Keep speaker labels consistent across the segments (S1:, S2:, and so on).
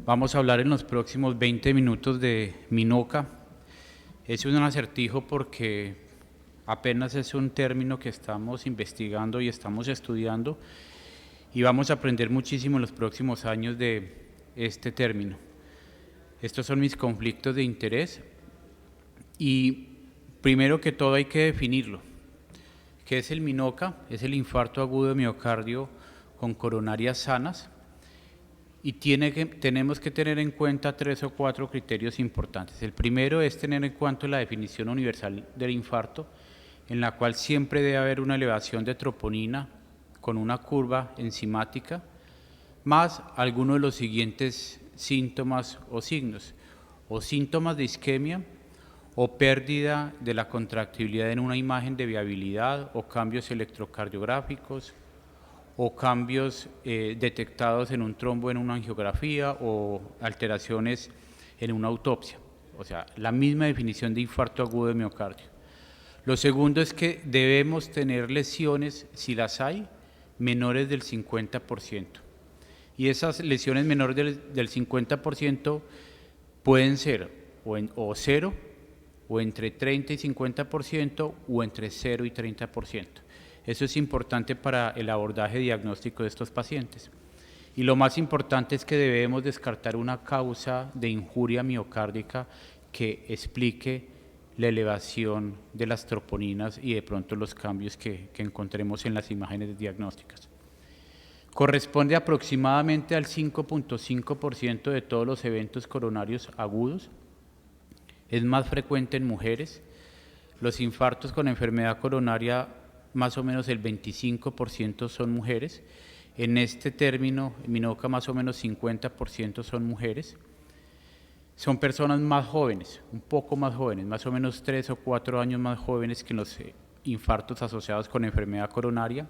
S1: Vamos a hablar en los próximos 20 minutos de MINOCA. Es un acertijo porque apenas es un término que estamos investigando y estamos estudiando y vamos a aprender muchísimo en los próximos años de este término. Estos son mis conflictos de interés y primero que todo hay que definirlo. ¿Qué es el MINOCA? Es el infarto agudo de miocardio con coronarias sanas. Y tenemos que tener en cuenta 3 o 4 criterios importantes. El primero es tener en cuenta la definición universal del infarto, en la cual siempre debe haber una elevación de troponina con una curva enzimática, más alguno de los siguientes síntomas o signos, o síntomas de isquemia, o pérdida de la contractibilidad en una imagen de viabilidad, o cambios electrocardiográficos, o cambios detectados en un trombo en una angiografía o alteraciones en una autopsia. O sea, la misma definición de infarto agudo de miocardio. Lo segundo es que debemos tener lesiones, si las hay, menores del 50%. Y esas lesiones menores del 50% pueden ser o 0, o entre 30 y 50%, o entre 0 y 30%. Eso es importante para el abordaje diagnóstico de estos pacientes. Y lo más importante es que debemos descartar una causa de injuria miocárdica que explique la elevación de las troponinas y de pronto los cambios que encontremos en las imágenes diagnósticas. Corresponde aproximadamente al 5.5% de todos los eventos coronarios agudos. Es más frecuente en mujeres. Los infartos con enfermedad coronaria, más o menos el 25% son mujeres. En este término, en MINOCA, más o menos 50% son mujeres. Son personas más jóvenes, un poco más jóvenes, más o menos 3 o 4 años más jóvenes que los infartos asociados con enfermedad coronaria.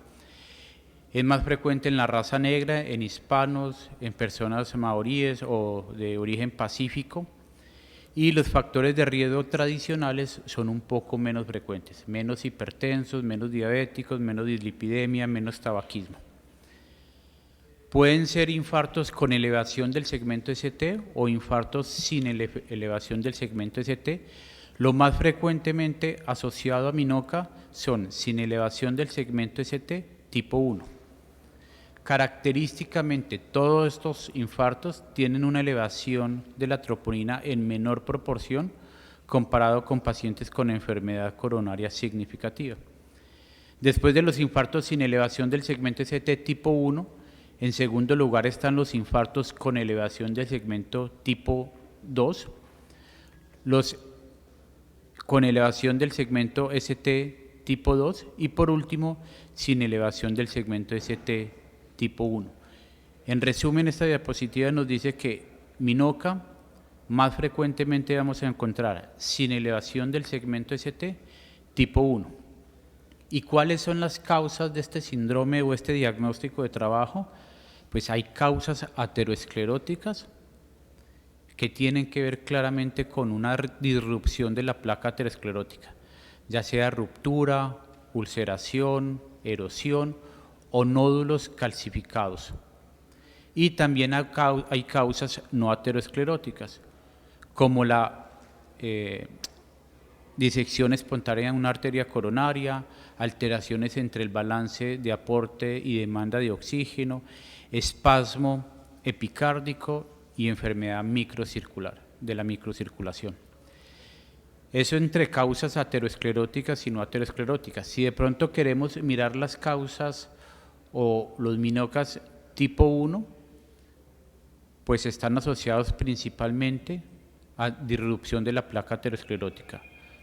S1: Es más frecuente en la raza negra, en hispanos, en personas maoríes o de origen pacífico. Y los factores de riesgo tradicionales son un poco menos frecuentes, menos hipertensos, menos diabéticos, menos dislipidemia, menos tabaquismo. Pueden ser infartos con elevación del segmento ST o infartos sin elevación del segmento ST. Lo más frecuentemente asociado a MINOCA son sin elevación del segmento ST tipo 1. Característicamente, todos estos infartos tienen una elevación de la troponina en menor proporción comparado con pacientes con enfermedad coronaria significativa. Después de los infartos sin elevación del segmento ST tipo 1, en segundo lugar están los infartos con elevación del segmento tipo 2, los con elevación del segmento ST tipo 2 y por último sin elevación del segmento ST tipo 1. En resumen, esta diapositiva nos dice que MINOCA más frecuentemente vamos a encontrar sin elevación del segmento ST tipo 1. ¿Y cuáles son las causas de este síndrome o este diagnóstico de trabajo? Pues hay causas ateroescleróticas que tienen que ver claramente con una disrupción de la placa aterosclerótica, ya sea ruptura, ulceración, erosión o nódulos calcificados. Y también hay causas no ateroscleróticas, como la disección espontánea de una arteria coronaria, alteraciones entre el balance de aporte y demanda de oxígeno, espasmo epicárdico y enfermedad microcircular, de la microcirculación. Eso entre causas ateroscleróticas y no ateroscleróticas. Si de pronto queremos mirar las causas o los MINOCAs tipo 1, pues están asociados principalmente a disrupción de la placa aterosclerótica,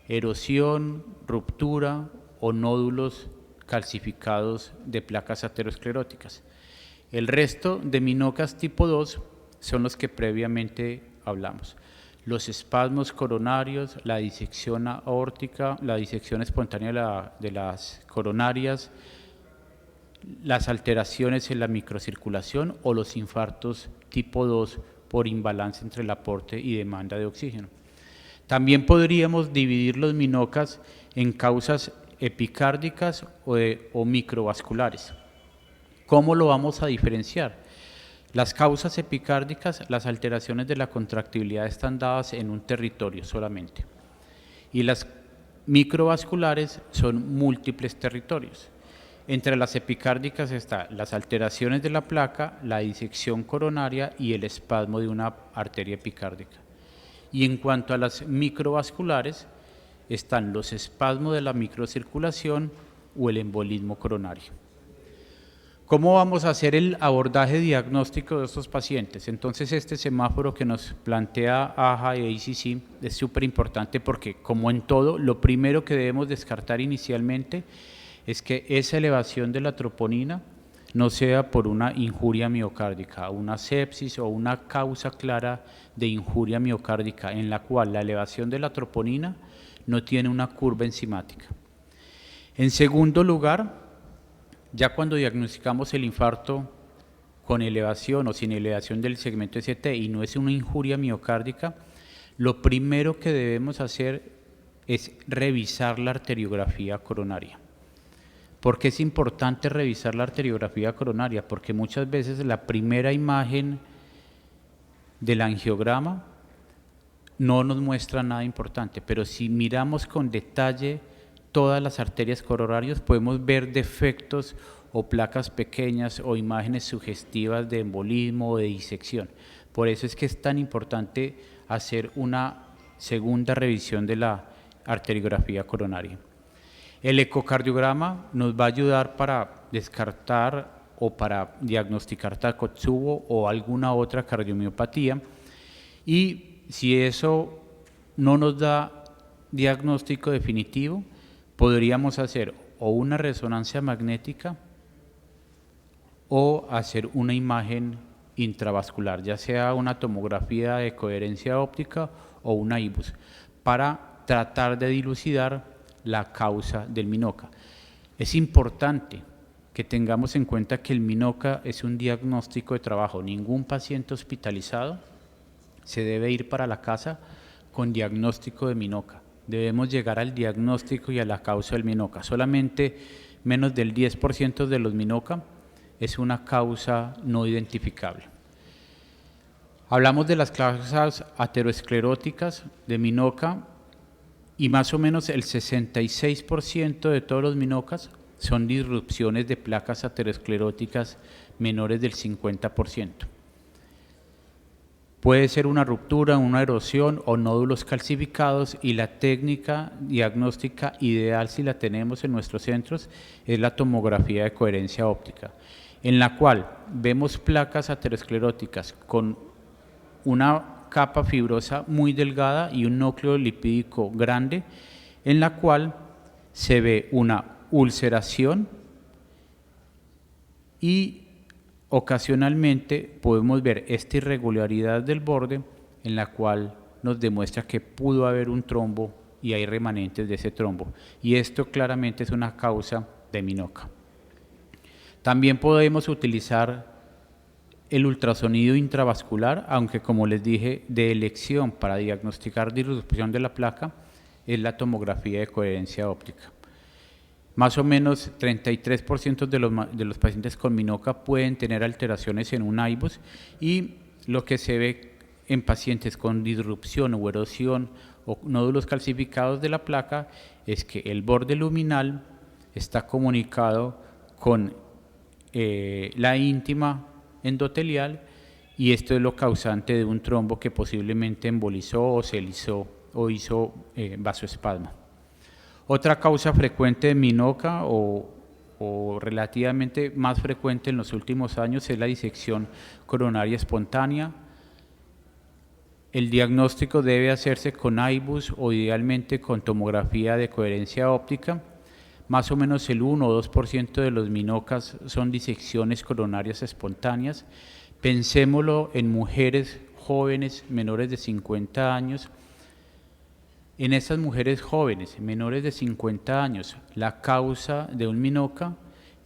S1: erosión, ruptura o nódulos calcificados de placas ateroscleróticas. El resto de MINOCAs tipo 2 son los que previamente hablamos. Los espasmos coronarios, la disección aórtica, la disección espontánea de las coronarias, las alteraciones en la microcirculación o los infartos tipo 2 por imbalance entre el aporte y demanda de oxígeno. También podríamos dividir los MINOCAs en causas epicárdicas o microvasculares. ¿Cómo lo vamos a diferenciar? Las causas epicárdicas, las alteraciones de la contractibilidad están dadas en un territorio solamente. Y las microvasculares son múltiples territorios. Entre las epicárdicas están las alteraciones de la placa, la disección coronaria y el espasmo de una arteria epicárdica. Y en cuanto a las microvasculares, están los espasmos de la microcirculación o el embolismo coronario. ¿Cómo vamos a hacer el abordaje diagnóstico de estos pacientes? Entonces, este semáforo que nos plantea AJA y ACC es súper importante porque, como en todo, lo primero que debemos descartar inicialmente es que esa elevación de la troponina no sea por una injuria miocárdica, una sepsis o una causa clara de injuria miocárdica en la cual la elevación de la troponina no tiene una curva enzimática. En segundo lugar, ya cuando diagnosticamos el infarto con elevación o sin elevación del segmento ST y no es una injuria miocárdica, lo primero que debemos hacer es revisar la arteriografía coronaria. ¿Por qué es importante revisar la arteriografía coronaria? Porque muchas veces la primera imagen del angiograma no nos muestra nada importante, pero si miramos con detalle todas las arterias coronarias podemos ver defectos o placas pequeñas o imágenes sugestivas de embolismo o de disección. Por eso es que es tan importante hacer una segunda revisión de la arteriografía coronaria. El ecocardiograma nos va a ayudar para descartar o para diagnosticar Takotsubo o alguna otra cardiomiopatía, y si eso no nos da diagnóstico definitivo, podríamos hacer o una resonancia magnética o hacer una imagen intravascular, ya sea una tomografía de coherencia óptica o una IBUS, para tratar de dilucidar la causa del MINOCA. Es importante que tengamos en cuenta que el MINOCA es un diagnóstico de trabajo. Ningún paciente hospitalizado se debe ir para la casa con diagnóstico de MINOCA. Debemos llegar al diagnóstico y a la causa del MINOCA. Solamente menos del 10% de los MINOCA es una causa no identificable. Hablamos de las causas ateroscleróticas de MINOCA y más o menos el 66% de todos los MINOCAs son disrupciones de placas ateroscleróticas menores del 50%. Puede ser una ruptura, una erosión o nódulos calcificados, y la técnica diagnóstica ideal, si la tenemos en nuestros centros, es la tomografía de coherencia óptica, en la cual vemos placas ateroscleróticas con una capa fibrosa muy delgada y un núcleo lipídico grande, en la cual se ve una ulceración y ocasionalmente podemos ver esta irregularidad del borde en la cual nos demuestra que pudo haber un trombo y hay remanentes de ese trombo, y esto claramente es una causa de MINOCA. También podemos utilizar el ultrasonido intravascular, aunque como les dije, de elección para diagnosticar disrupción de la placa es la tomografía de coherencia óptica. Más o menos 33% de los pacientes con MINOCA pueden tener alteraciones en un IBUS, y lo que se ve en pacientes con disrupción o erosión o nódulos calcificados de la placa es que el borde luminal está comunicado con la íntima endotelial, y esto es lo causante de un trombo que posiblemente embolizó o se lisó o hizo vasoespasmo. Otra causa frecuente de MINOCA o relativamente más frecuente en los últimos años es la disección coronaria espontánea. El diagnóstico debe hacerse con IBUS o idealmente con tomografía de coherencia óptica. Más o menos el 1 o 2% de los MINOCAs son disecciones coronarias espontáneas. Pensémoslo en mujeres jóvenes menores de 50 años. En estas mujeres jóvenes menores de 50 años, la causa de un MINOCA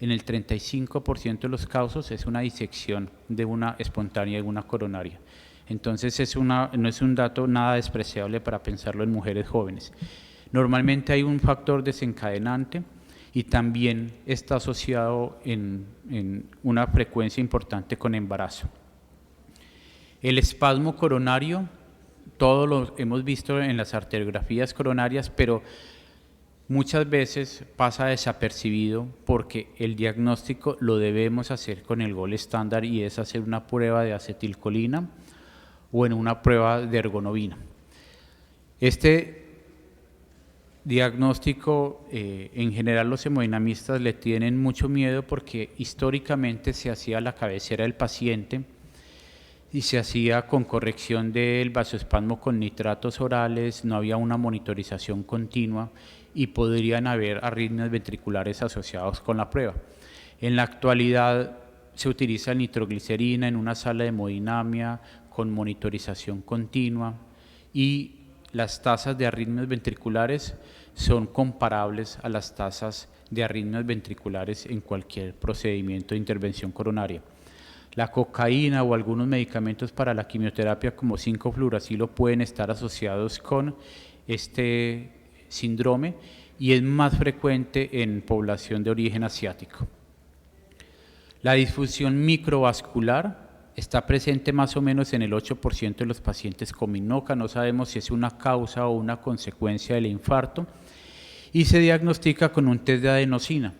S1: en el 35% de los casos es una disección de una espontánea de una coronaria. Entonces no es un dato nada despreciable para pensarlo en mujeres jóvenes. Normalmente hay un factor desencadenante y también está asociado en una frecuencia importante con embarazo. El espasmo coronario, todo lo hemos visto en las arteriografías coronarias, pero muchas veces pasa desapercibido porque el diagnóstico lo debemos hacer con el gol estándar y es hacer una prueba de acetilcolina o en una prueba de ergonovina. Este diagnóstico, en general los hemodinamistas le tienen mucho miedo porque históricamente se hacía a la cabecera del paciente y se hacía con corrección del vasoespasmo con nitratos orales, no había una monitorización continua y podrían haber arritmias ventriculares asociados con la prueba. En la actualidad se utiliza nitroglicerina en una sala de hemodinamia con monitorización continua y las tasas de arritmias ventriculares son comparables a las tasas de arritmias ventriculares en cualquier procedimiento de intervención coronaria. La cocaína o algunos medicamentos para la quimioterapia como 5-fluoracilo pueden estar asociados con este síndrome y es más frecuente en población de origen asiático. La disfunción microvascular está presente más o menos en el 8% de los pacientes con MINOCA, no sabemos si es una causa o una consecuencia del infarto, y se diagnostica con un test de adenosina.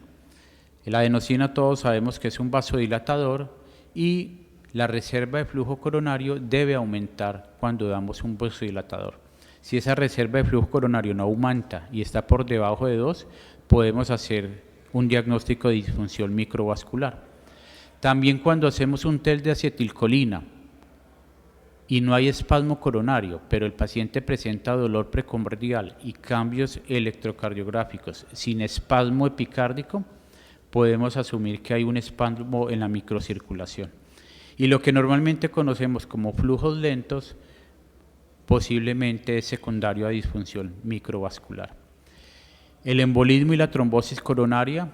S1: La adenosina todos sabemos que es un vasodilatador y la reserva de flujo coronario debe aumentar cuando damos un vasodilatador. Si esa reserva de flujo coronario no aumenta y está por debajo de 2, podemos hacer un diagnóstico de disfunción microvascular. También cuando hacemos un test de acetilcolina y no hay espasmo coronario, pero el paciente presenta dolor precordial y cambios electrocardiográficos sin espasmo epicárdico, podemos asumir que hay un espasmo en la microcirculación. Y lo que normalmente conocemos como flujos lentos, posiblemente es secundario a disfunción microvascular. El embolismo y la trombosis coronaria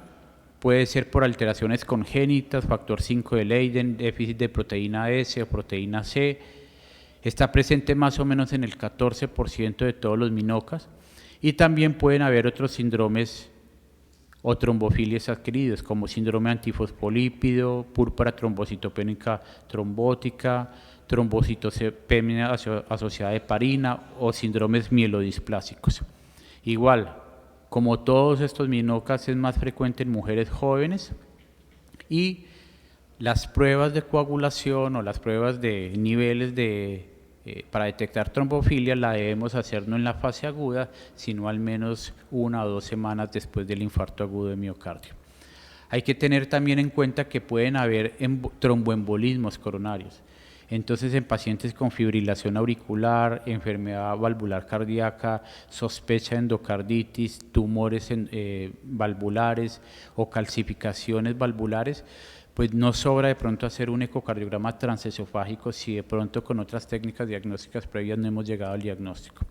S1: puede ser por alteraciones congénitas, factor 5 de Leiden, déficit de proteína S o proteína C. Está presente más o menos en el 14% de todos los minocas y también pueden haber otros síndromes o trombofilias adquiridos como síndrome antifosfolípido, púrpura trombocitopénica trombótica, trombocitopenia asociada a heparina o síndromes mielodisplásicos. Igual, como todos estos minocas es más frecuente en mujeres jóvenes y las pruebas de coagulación o las pruebas de niveles para detectar trombofilia la debemos hacer no en la fase aguda, sino al menos 1 o 2 semanas después del infarto agudo de miocardio. Hay que tener también en cuenta que pueden haber tromboembolismos coronarios. Entonces, en pacientes con fibrilación auricular, enfermedad valvular cardíaca, sospecha de endocarditis, tumores valvulares o calcificaciones valvulares, pues no sobra de pronto hacer un ecocardiograma transesofágico si de pronto con otras técnicas diagnósticas previas no hemos llegado al diagnóstico.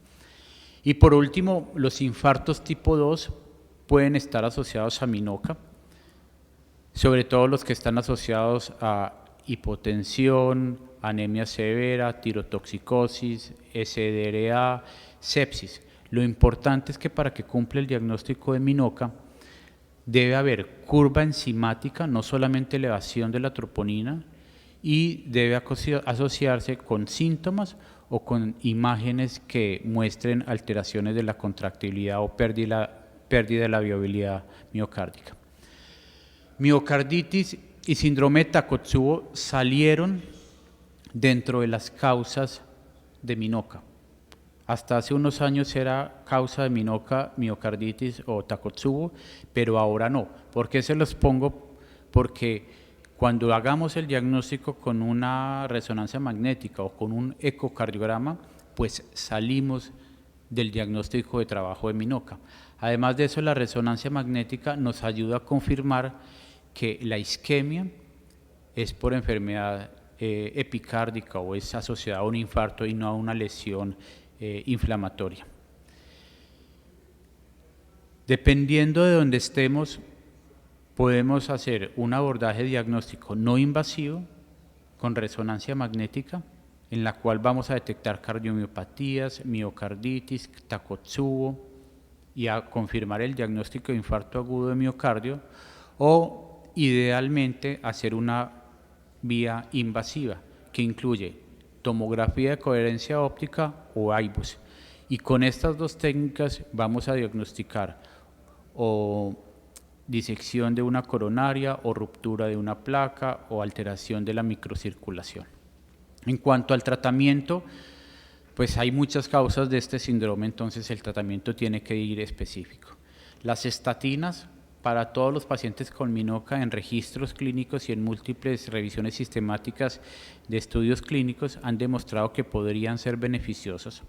S1: Y por último, los infartos tipo 2 pueden estar asociados a MINOCA, sobre todo los que están asociados a hipotensión, anemia severa, tirotoxicosis, SDRA, sepsis. Lo importante es que para que cumpla el diagnóstico de MINOCA debe haber curva enzimática, no solamente elevación de la troponina, y debe asociarse con síntomas o con imágenes que muestren alteraciones de la contractibilidad o pérdida de la viabilidad miocárdica. Miocarditis y síndrome de Takotsubo salieron dentro de las causas de MINOCA. Hasta hace unos años era causa de MINOCA, miocarditis o Takotsubo, pero ahora no. ¿Por qué se los pongo? Porque cuando hagamos el diagnóstico con una resonancia magnética o con un ecocardiograma, pues salimos del diagnóstico de trabajo de MINOCA. Además de eso, la resonancia magnética nos ayuda a confirmar que la isquemia es por enfermedad epicárdica o es asociada a un infarto y no a una lesión inflamatoria. Dependiendo de donde estemos, podemos hacer un abordaje diagnóstico no invasivo con resonancia magnética, en la cual vamos a detectar cardiomiopatías, miocarditis, Takotsubo y a confirmar el diagnóstico de infarto agudo de miocardio, o idealmente hacer una vía invasiva que incluye tomografía de coherencia óptica o IBUS. Y con estas dos técnicas vamos a diagnosticar o disección de una coronaria o ruptura de una placa o alteración de la microcirculación. En cuanto al tratamiento, pues hay muchas causas de este síndrome, entonces el tratamiento tiene que ir específico. Las estatinas para todos los pacientes con MINOCA en registros clínicos y en múltiples revisiones sistemáticas de estudios clínicos han demostrado que podrían ser beneficiosos.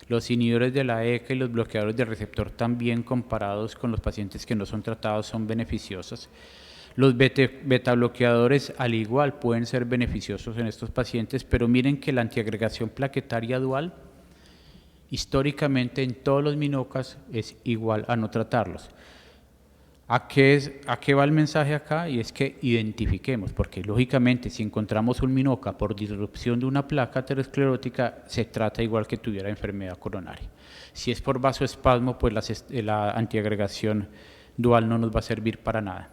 S1: Los inhibidores de la ECA y los bloqueadores del receptor también comparados con los pacientes que no son tratados son beneficiosos. Los beta bloqueadores al igual pueden ser beneficiosos en estos pacientes, pero miren que la antiagregación plaquetaria dual históricamente en todos los MINOCAs es igual a no tratarlos. ¿A qué va el mensaje acá? Y es que identifiquemos, porque lógicamente si encontramos un MINOCA por disrupción de una placa aterosclerótica, se trata igual que tuviera enfermedad coronaria. Si es por vasoespasmo, pues la antiagregación dual no nos va a servir para nada.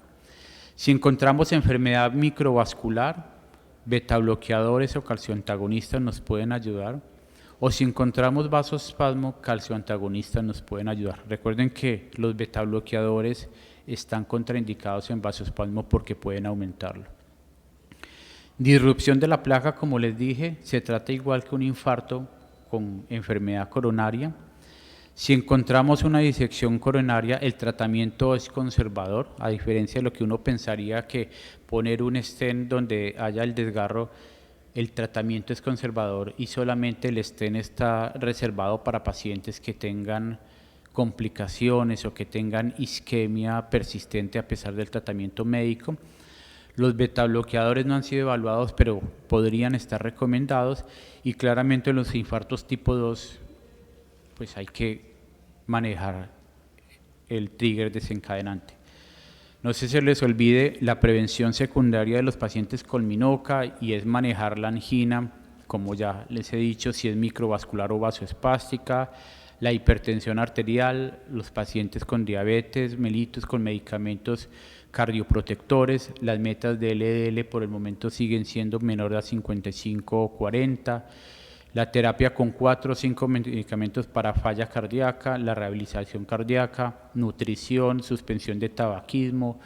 S1: Si encontramos enfermedad microvascular, betabloqueadores o calcioantagonistas nos pueden ayudar. O si encontramos vasoespasmo, calcioantagonistas nos pueden ayudar. Recuerden que los betabloqueadores están contraindicados en vasoespasmo porque pueden aumentarlo. Disrupción de la placa, como les dije, se trata igual que un infarto con enfermedad coronaria. Si encontramos una disección coronaria, el tratamiento es conservador, a diferencia de lo que uno pensaría que poner un stent donde haya el desgarro, el tratamiento es conservador y solamente el stent está reservado para pacientes que tengan complicaciones o que tengan isquemia persistente a pesar del tratamiento médico. Los betabloqueadores no han sido evaluados, pero podrían estar recomendados, y claramente en los infartos tipo 2 pues hay que manejar el trigger desencadenante. No se les olvide la prevención secundaria de los pacientes con MINOCA, y es manejar la angina, como ya les he dicho, si es microvascular o vasoespástica, la hipertensión arterial, los pacientes con diabetes mellitus con medicamentos cardioprotectores. Las metas de LDL por el momento siguen siendo menor a 55 o 40. La terapia con 4 o 5 medicamentos para falla cardíaca, la rehabilitación cardíaca, nutrición, suspensión de tabaquismo,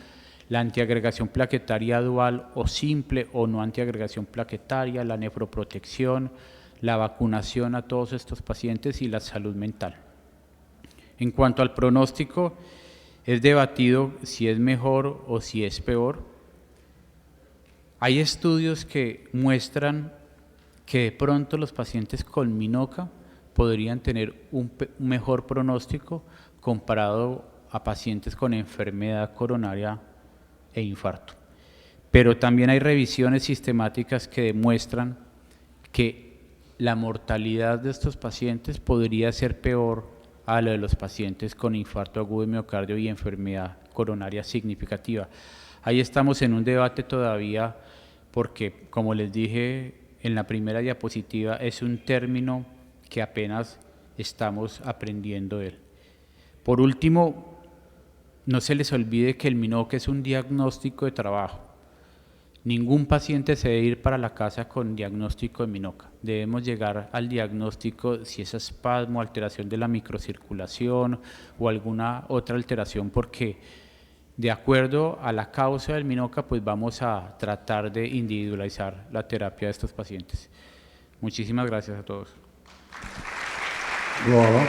S1: la antiagregación plaquetaria dual o simple o no antiagregación plaquetaria, la nefroprotección, la vacunación a todos estos pacientes y la salud mental. En cuanto al pronóstico, es debatido si es mejor o si es peor. Hay estudios que muestran que de pronto los pacientes con MINOCA podrían tener un mejor pronóstico comparado a pacientes con enfermedad coronaria e infarto. Pero también hay revisiones sistemáticas que demuestran que la mortalidad de estos pacientes podría ser peor a la de los pacientes con infarto agudo de miocardio y enfermedad coronaria significativa. Ahí estamos en un debate todavía porque, como les dije en la primera diapositiva, es un término que apenas estamos aprendiendo de él. Por último, no se les olvide que el MINOCA es un diagnóstico de trabajo. Ningún paciente se debe ir para la casa con diagnóstico de MINOCA. Debemos llegar al diagnóstico si es espasmo, alteración de la microcirculación o alguna otra alteración, porque de acuerdo a la causa del MINOCA, pues vamos a tratar de individualizar la terapia de estos pacientes. Muchísimas gracias a todos.
S2: Bravo.